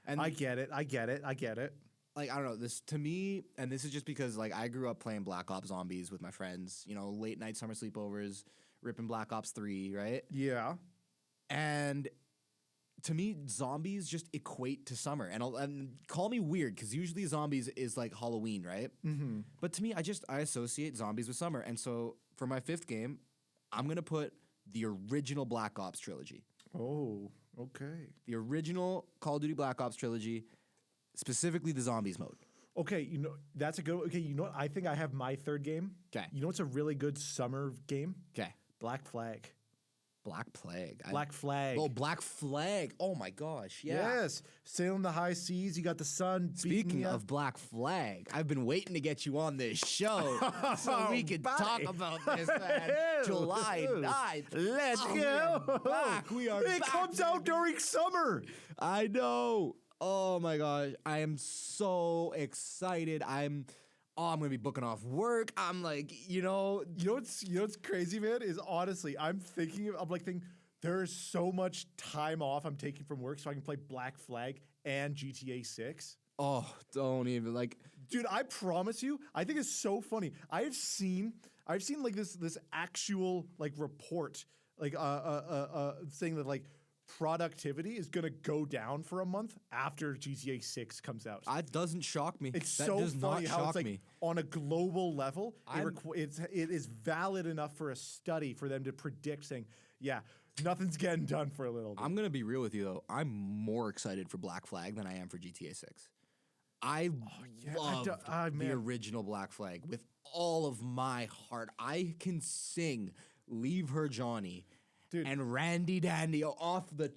And I get it. like, I don't know, this to me, and this is just because like I grew up playing Black Ops Zombies with my friends, you know, late night summer sleepovers, ripping Black Ops 3, right? Yeah. And to me, zombies just equate to summer. And call me weird, because usually zombies is like Halloween, right? Mm-hmm. But to me, I associate zombies with summer. And so for my 5th game, I'm going to put the original Black Ops trilogy. Oh, okay. The original Call of Duty Black Ops trilogy, specifically the zombies mode. Okay, you know, that's a good. Okay, you know what? I think I have my 3rd game. 'Kay. You know what's a really good summer game? Okay. Black Flag. Black Plague. Black Flag. Oh, Black Flag. Oh my gosh. Yeah. Yes. Sailing the high seas. You got the sun beating Speaking you. of Black Flag, I've been waiting to get you on this show so we could talk about this, man. July 9th. Let's Oh, go. we are back. We are It back, comes out during summer. I know. Oh my gosh. I am so excited. I'm gonna be booking off work. I'm like, You know what's crazy, man, is honestly, I'm thinking there is so much time off I'm taking from work so I can play Black Flag and GTA 6. oh, don't even like. Dude, I promise you, I think it's so funny. I've seen like this actual like report, like saying that like productivity is gonna go down for a month after GTA 6 comes out. That doesn't shock me. It's that so does funny not how shock it's like me. on a global level, I'm- it is valid enough for a study for them to predict saying, yeah, nothing's getting done for a little bit. I'm gonna be real with you though. I'm more excited for Black Flag than I am for GTA 6. I loved the man. original Black Flag with all of my heart. I can sing "Leave Her Johnny" Dude. and "Randy Dandy" off the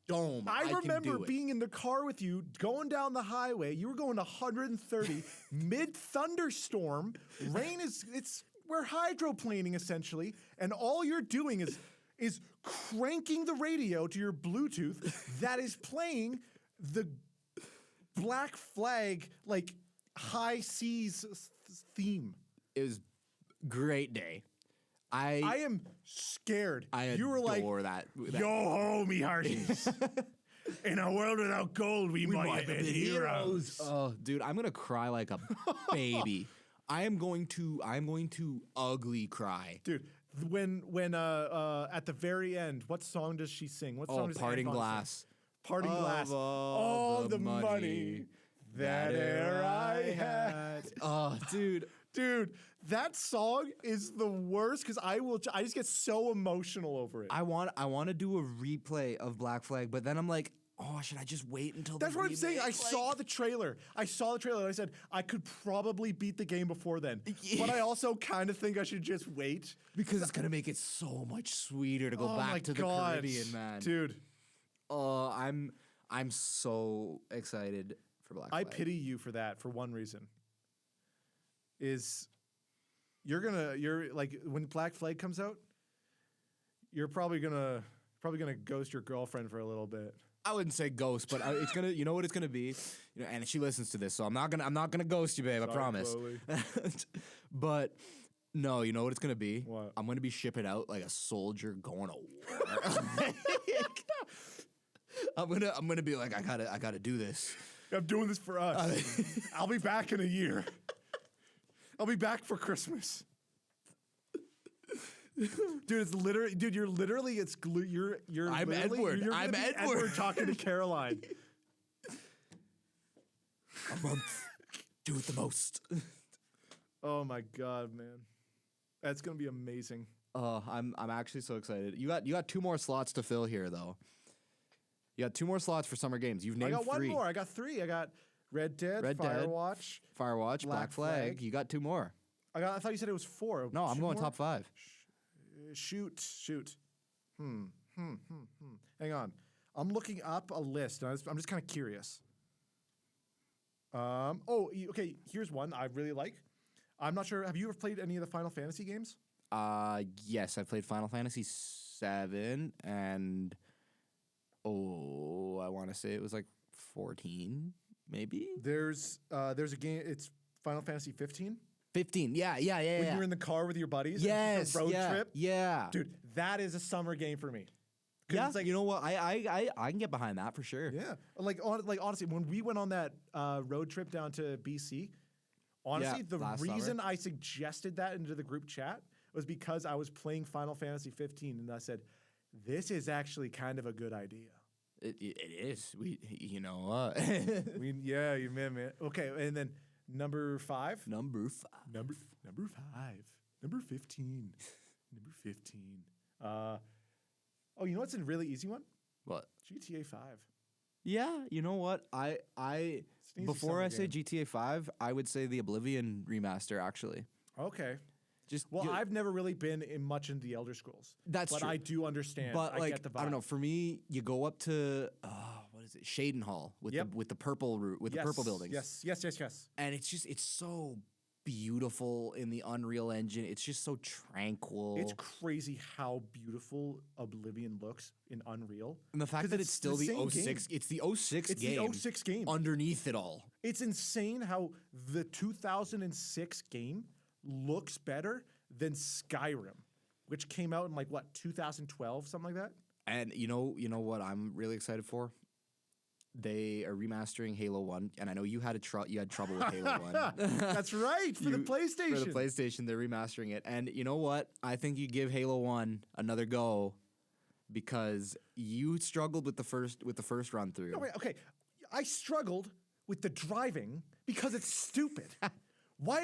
dome. I can remember do it. being in the car with you, going down the highway. You were going 130, mid thunderstorm. Rain we're hydroplaning essentially, and all you're doing is cranking the radio to your Bluetooth that is playing the Black Flag like high seas theme. It was great day. I am scared. I You were like, adore that. yo ho, me hearties. In a world without gold, we might have been heroes. Oh, dude, I'm gonna cry like a baby. I am going to ugly cry. Dude, when at the very end, what song does she sing? What song does Parting Anton Glass. sing? Parting Glass. Of all the money that e'er I had. Oh, dude. Dude, that song is the worst because I just get so emotional over it. I want to do a replay of Black Flag, but then I'm like, oh, should I just wait until That's the what I'm saying. remake? I saw the trailer. And I said I could probably beat the game before then. But I also kind of think I should just wait. because it's gonna make it so much sweeter to go Oh my back to the God. Caribbean, man. Dude, I'm so excited for Black I Flag. pity you for that for one reason. Is you're like when Black Flag comes out, you're probably gonna ghost your girlfriend for a little bit. I wouldn't say ghost, but it's gonna. You know what it's gonna be. You know, and she listens to this, so I'm not gonna ghost you, babe. I Sorry, promise. Chloe. But no, you know what it's gonna be. What? I'm gonna be shipping out like a soldier going to war. I'm gonna be like, I gotta do this. I'm doing this for us. I'll be back in a year. I'll be back for Christmas. Dude, you're literally I'm literally- Edward. You're I'm gonna be Edward. talking to Caroline. A month. Do it the most. Oh my God, man. That's gonna be amazing. Oh, I'm actually so excited. You got 2 more slots to fill here, though. You got 2 more slots for summer games. You've I named got 3. one more. I got 3. I got Red Dead, Red Dead, Firewatch. Firewatch, Black Black Flag. Flag. You got 2 more. I thought you said it was 4. No, I'm 2 going more? top 5. Shoot. Hang on. I'm looking up a list, and I'm just kind of curious. Okay. Here's one I really like. I'm not sure. Have you ever played any of the Final Fantasy games? Yes, I played Final Fantasy 7 and I want to say it was like 14, maybe? There's a game. It's Final Fantasy 15. 15. Yeah. When you're in the car with your buddies. Yes. And it's a road yeah, trip. Yeah. Dude, that is a summer game for me. 'Cause Yeah. it's like, you know what? I can get behind that for sure. yeah. Like honestly, when we went on that road trip down to BC, honestly, Yeah, the last reason summer. I suggested that into the group chat was because I was playing Final Fantasy 15, and I said, "This is actually kind of a good idea." It is. You know what? Yeah, you man. Okay, and then number 5. Number 5. Number 5. Number 15. Number 15. Oh, you know what's a really easy one? What? GTA 5. Yeah, you know what? I It's an easy before summer I say game. GTA 5, I would say the Oblivion remaster actually. Okay. Well, I've never really been much into the Elder Scrolls. That's but true. I do understand. But I get the vibe. I don't know. For me, you go up to what is it, Shaden Hall with the purple route with the purple buildings. Yes. And it's so beautiful in the Unreal Engine. It's just so tranquil. It's crazy how beautiful Oblivion looks in Unreal. And the fact that it's still the 06, it's the 06 it's game. It's the 06 game. Underneath it all. It's insane how the 2006 game looks better than Skyrim, which came out in 2012, something like that. And you know what I'm really excited for? They are remastering Halo 1, and I know you had trouble with Halo 1. That's right, for the PlayStation. For the PlayStation, they're remastering it. And you know what? I think you give Halo 1 another go because you struggled with the first run through. No, wait, okay. I struggled with the driving because it's stupid. Why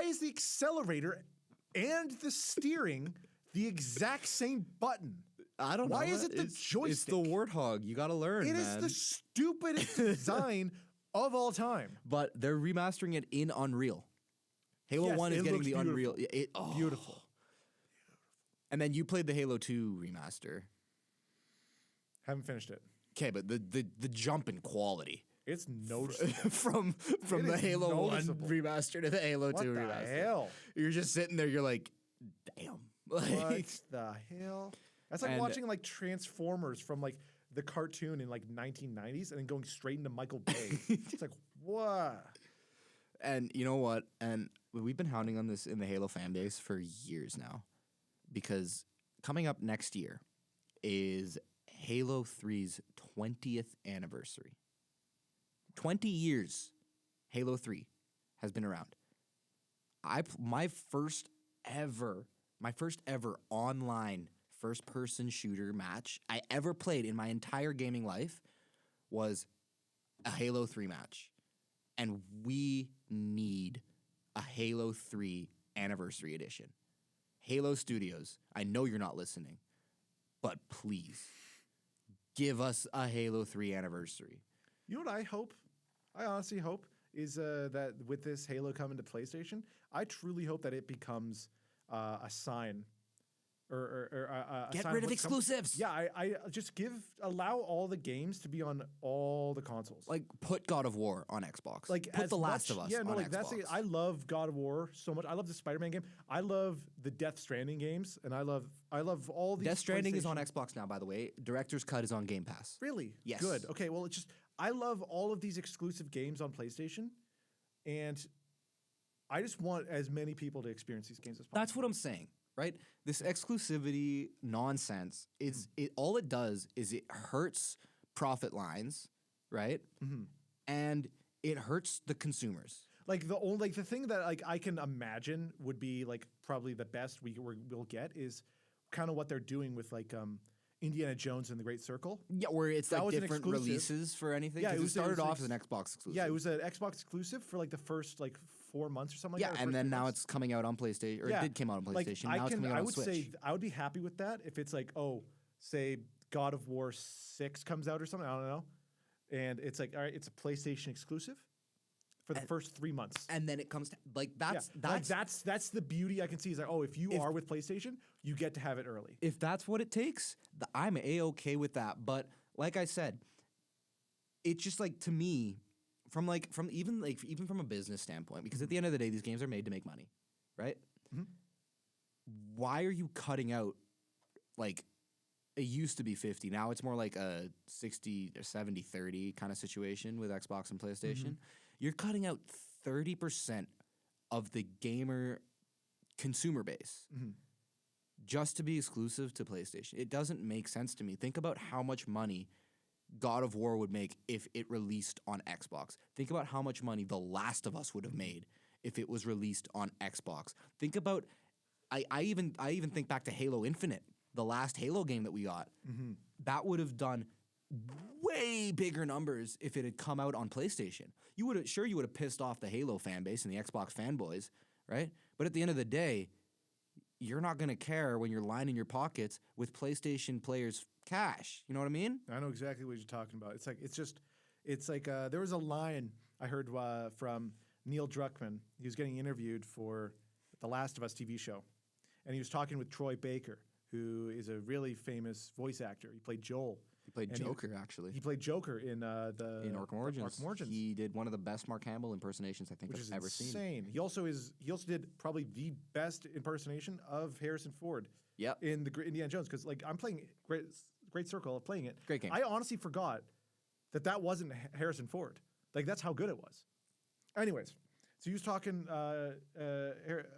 is the accelerator and the steering the exact same button? I don't know. Why is it the joystick? It's the Warthog. You got to learn, It is the stupidest design of all time. But they're remastering it in Unreal. Halo 1 is getting the Unreal. Beautiful. And then you played the Halo 2 remaster. Haven't finished it. Okay, but the jump in quality. It's noticeable. from the Halo noticeable. 1 remaster to the Halo 2 remaster. What the hell? You're just sitting there, you're like, damn. What the hell? That's like watching Transformers from the cartoon in 1990s and then going straight into Michael Bay. It's like, what? And you know what? And we've been hounding on this in the Halo fan base for years now. Because coming up next year is Halo 3's 20th anniversary. 20 years Halo 3 has been around. My first ever online first-person shooter match I ever played in my entire gaming life was a Halo 3 match. And we need a Halo 3 Anniversary Edition. Halo Studios, I know you're not listening, but please give us a Halo 3 Anniversary. You know what I hope? I honestly hope is that with this Halo coming to PlayStation, I truly hope that it becomes a sign or a Get sign rid of what's exclusives. Yeah, I just allow all the games to be on all the consoles. Like put God of War on Xbox. Like put The Last of Us on Xbox. That's it. I love God of War so much. I love the Spider-Man game. I love the Death Stranding games, and I love all these. Death Stranding is on Xbox now, by the way. Director's Cut is on Game Pass. Really? Yes. Good. Okay. Well, it's just I love all of these exclusive games on PlayStation, and I just want as many people to experience these games as possible. That's what I'm saying, right? This exclusivity nonsense, all it does is it hurts profit lines, right? Mm-hmm. And it hurts the consumers. The thing that I can imagine would be probably the best we'll get is kind of what they're doing with Indiana Jones and the Great Circle. Yeah, where it's different releases for anything. Yeah, it started off as an Xbox exclusive. Yeah, it was an Xbox exclusive for the first 4 months or something like that. Yeah, and then now it's coming out on PlayStation, or it did come out on PlayStation. Now it's coming out on Switch. Say I would be happy with that if it's say God of War 6 comes out or something. I don't know, and it's all right, it's a PlayStation exclusive for the first 3 months, and then it comes to that's the beauty I can see is if you are with PlayStation, you get to have it early. If that's what it takes, I'm A-okay with that. But like I said, it's just to me, from even from a business standpoint, because at the end of the day, these games are made to make money, right? Mm-hmm. Why are you cutting out it used to be 50, now it's more like a 60 or 70-30 kind of situation with Xbox and PlayStation. Mm-hmm. You're cutting out 30% of the gamer consumer base just to be exclusive to PlayStation. It doesn't make sense to me. Think about how much money God of War would make if it released on Xbox. Think about how much money The Last of Us would have made if it was released on Xbox. Think about I even think back to Halo Infinite, the last Halo game that we got. Mm-hmm. That would have done way bigger numbers if it had come out on PlayStation. You would have pissed off the Halo fan base and the Xbox fanboys, right? But at the end of the day, you're not going to care when you're lining your pockets with PlayStation players' cash. You know what I mean? I know exactly what you're talking about. It's like there was a line I heard from Neil Druckmann. He was getting interviewed for the Last of Us TV show, and he was talking with Troy Baker, who is a really famous voice actor. He played Joel. He played And Joker, actually. He played Joker in In Arkham Origins. He did one of the best Mark Hamill impersonations I think which I've is ever seen. insane. He also did probably the best impersonation of Harrison Ford. Yep. In the Indiana Jones, because like I'm playing Great Circle of playing it. Great game. I honestly forgot that wasn't Harrison Ford. Like that's how good it was. Anyways, so he was talking.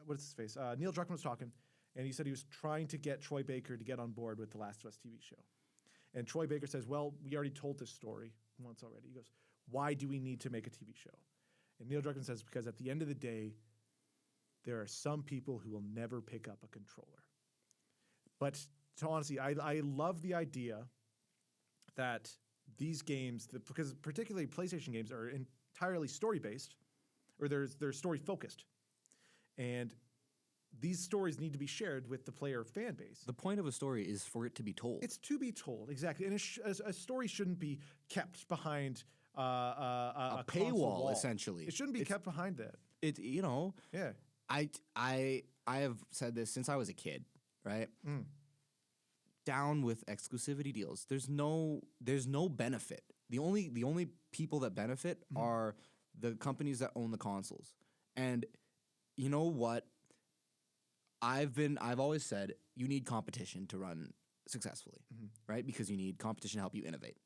What's his face? Neil Druckmann was talking, and he said he was trying to get Troy Baker to get on board with the Last of Us TV show. And Troy Baker says, "Well, we already told this story once already." He goes, "Why do we need to make a TV show?" And Neil Druckmann says, "Because at the end of the day, there are some people who will never pick up a controller." But to honestly, I love the idea that these games, because particularly PlayStation games, are entirely story-based, or they're story-focused. And these stories need to be shared with the player fan base. The point of a story is for it to be told. It's to be told, exactly. And a story shouldn't be kept behind a paywall, wall. essentially. It shouldn't be kept behind that. Yeah. I have said this since I was a kid, right? Down with exclusivity deals. There's no benefit. The only people that benefit are the companies that own the consoles. And you know what? I've always said you need competition to run successfully, right? Because you need competition to help you innovate.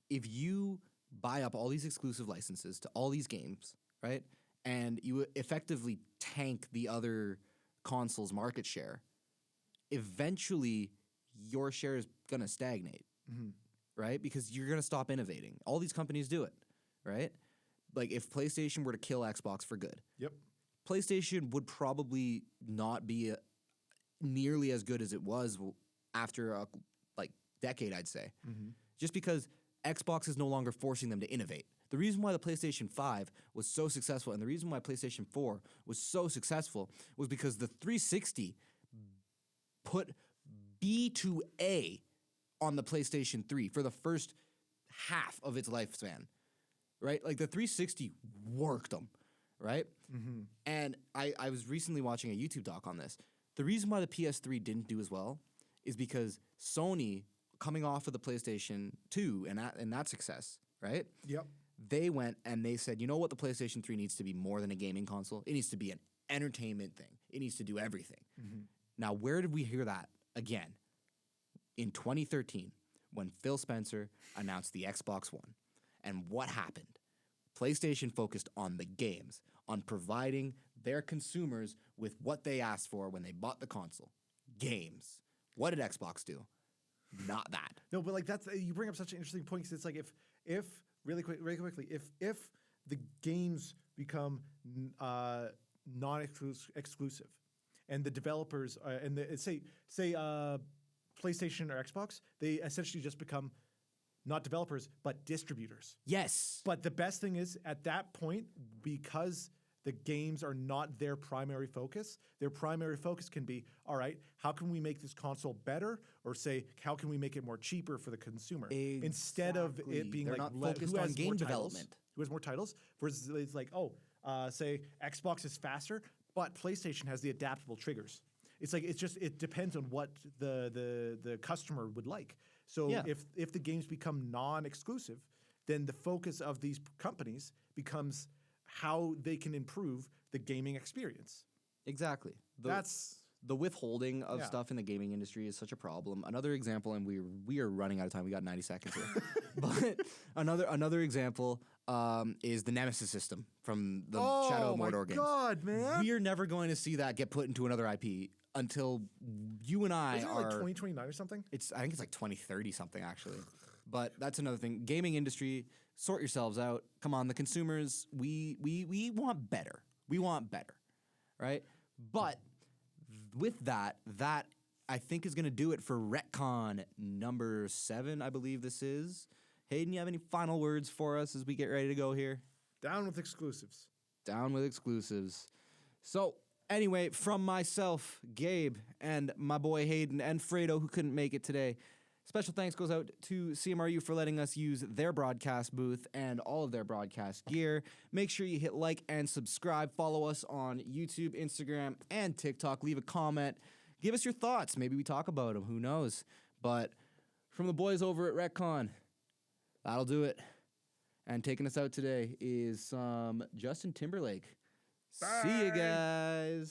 If you buy up all these exclusive licenses to all these games, right? And you effectively tank the other consoles' market share, eventually your share is going to stagnate, right? Because you're going to stop innovating. All these companies do it, right? Like if PlayStation were to kill Xbox for good, Yep. PlayStation would probably not be nearly as good as it was after a decade, I'd say. Just because Xbox is no longer forcing them to innovate. The reason why the PlayStation 5 was so successful and the reason why PlayStation 4 was so successful was because the 360 put B to A on the PlayStation 3 for the first half of its lifespan, right? Like the 360 worked them, right? And I was recently watching a YouTube doc on this. The reason why the PS3 didn't do as well is because Sony, coming off of the PlayStation 2 and that success, right? Yep. They went and they said, you know what, the PlayStation 3 needs to be more than a gaming console. It needs to be an entertainment thing. It needs to do everything. Now, where did we hear that again? In 2013, when Phil Spencer announced the Xbox One. And what happened? PlayStation focused on the games, on providing their consumers with what they asked for when they bought the console. Games. What did Xbox do? Not that. No, but like you bring up such an interesting point because it's like if really quickly, if the games become non-exclusive, and the developers say PlayStation or Xbox, they essentially just become not developers but distributors. Yes. But the best thing is at that point, because the games are not their primary focus, their primary focus can be, all right, how can we make this console better? Or say, how can we make it more cheaper for the consumer? Instead of it being They're like, not well, focused who on has game more titles? development. Who has more titles? Versus it's like, say Xbox is faster, but PlayStation has the adaptable triggers. It's like it depends on what the customer would like. So Yeah. if the games become non-exclusive, then the focus of these companies becomes how they can improve the gaming experience. Exactly. That's the withholding of Yeah. stuff in the gaming industry is such a problem. Another example, and we are running out of time. We got 90 seconds here. But another example is the Nemesis system from the Shadow of Mordor games. Oh my God, man! We are never going to see that get put into another IP until you and I Isn't it are. like 2029 or something? I think it's like 2030 something actually. But that's another thing. Gaming industry, sort yourselves out. Come on, the consumers, we want better. We want better, right? But with that I think is going to do it for Retcon number 7, I believe this is. Hayden, you have any final words for us as we get ready to go here? Down with exclusives. Down with exclusives. So, anyway, from myself, Gabe, and my boy Hayden, and Fredo, who couldn't make it today, Special thanks goes out to CMRU for letting us use their broadcast booth and all of their broadcast gear. Make sure you hit like and subscribe. Follow us on YouTube, Instagram, and TikTok. Leave a comment. Give us your thoughts. Maybe we talk about them. Who knows? But from the boys over at Retcon, that'll do it. And taking us out today is Justin Timberlake. Bye. See you guys.